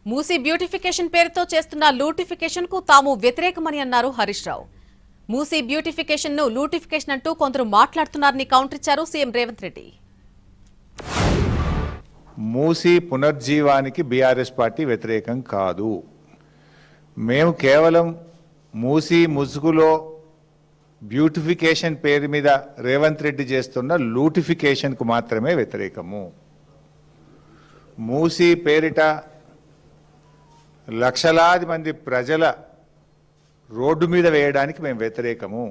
Musi beautification పేరుతో చేస్తున్న లూటిఫికేషన్ కు తాము వ్యతిరేకమని అన్నారు హరీష్ రావు. మూసీ బ్యూటిఫికేషన్ ను లూటిఫికేషన్ అంటూ కొందరు మాట్లాడుతున్నారని కౌంటర్ ఇచ్చారు సీఎం రేవంత్ రెడ్డి. మూసీ పునర్జీవానికి బీఆర్ఎస్ పార్టీ వ్యతిరేకం కాదు. మేము కేవలం మూసీ ముసుగులో బ్యూటిఫికేషన్ పేరు మీద రేవంత్ రెడ్డి చేస్తున్న లూటిఫికేషన్కు మాత్రమే వ్యతిరేకము. మూసీ పేరిట లక్షలాది మంది ప్రజల రోడ్డు మీద వేయడానికి మేము వ్యతిరేకము.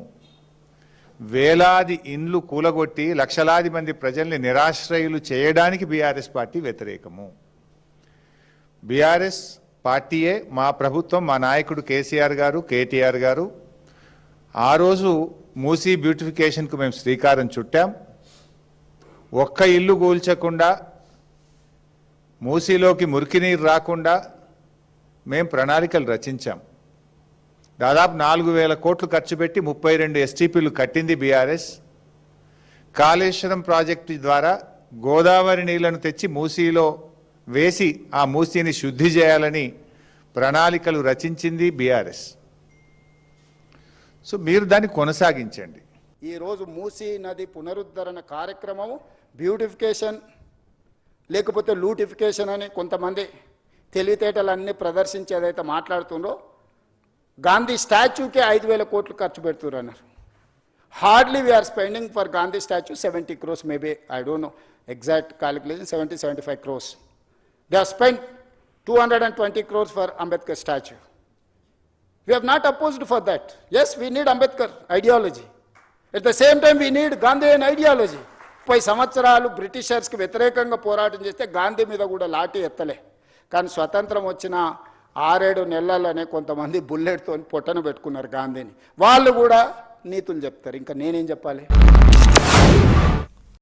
వేలాది ఇండ్లు కూలగొట్టి లక్షలాది మంది ప్రజల్ని నిరాశ్రయులు చేయడానికి బీఆర్ఎస్ పార్టీ వ్యతిరేకము. బీఆర్ఎస్ పార్టీయే మా ప్రభుత్వం, మా నాయకుడు కేసీఆర్ గారు, కేటీఆర్ గారు ఆ రోజు మూసీ బ్యూటిఫికేషన్కు మేము శ్రీకారం చుట్టాం. ఒక్క ఇల్లు కూల్చకుండా, మూసీలోకి మురికి నీరు రాకుండా మేము ప్రణాళికలు రచించాం. దాదాపు 4,000 కోట్లు ఖర్చు పెట్టి 32 ఎస్టీపీలు కట్టింది బీఆర్ఎస్. కాళేశ్వరం ప్రాజెక్టు ద్వారా గోదావరి నీళ్లను తెచ్చి మూసీలో వేసి ఆ మూసీని శుద్ధి చేయాలని ప్రణాళికలు రచించింది బీఆర్ఎస్. సో మీరు దాన్ని కొనసాగించండి. ఈరోజు మూసీ నది పునరుద్ధరణ కార్యక్రమం బ్యూటిఫికేషన్ లేకపోతే లూటిఫికేషన్ అని కొంతమంది తెలివితేటలన్నీ ప్రదర్శించి ఏదైతే మాట్లాడుతుందో, గాంధీ స్టాచ్యూకే 5,000 కోట్లు ఖర్చు పెడుతున్నారు అన్నారు. Hardly we're spending for Gandhi statue 70 crores, maybe I don't know exact calculation, 70-75 crores. They have spent 220 crores for Ambedkar statue. We have not opposed for that. Yes, we need Ambedkar ideology. At the same time, we need Gandhian ideology. 30 సంవత్సరాలు బ్రిటిషర్స్కి వ్యతిరేకంగా పోరాటం చేస్తే గాంధీ మీద కూడా లాఠీ ఎత్తలే. కానీ స్వతంత్రం వచ్చిన 6-7 నెలలనే కొంతమంది బుల్లెట్తో పొట్టను పెట్టుకున్నారు గాంధీని. వాళ్ళు కూడా నీతులు చెప్తారు. ఇంకా నేనేం చెప్పాలి?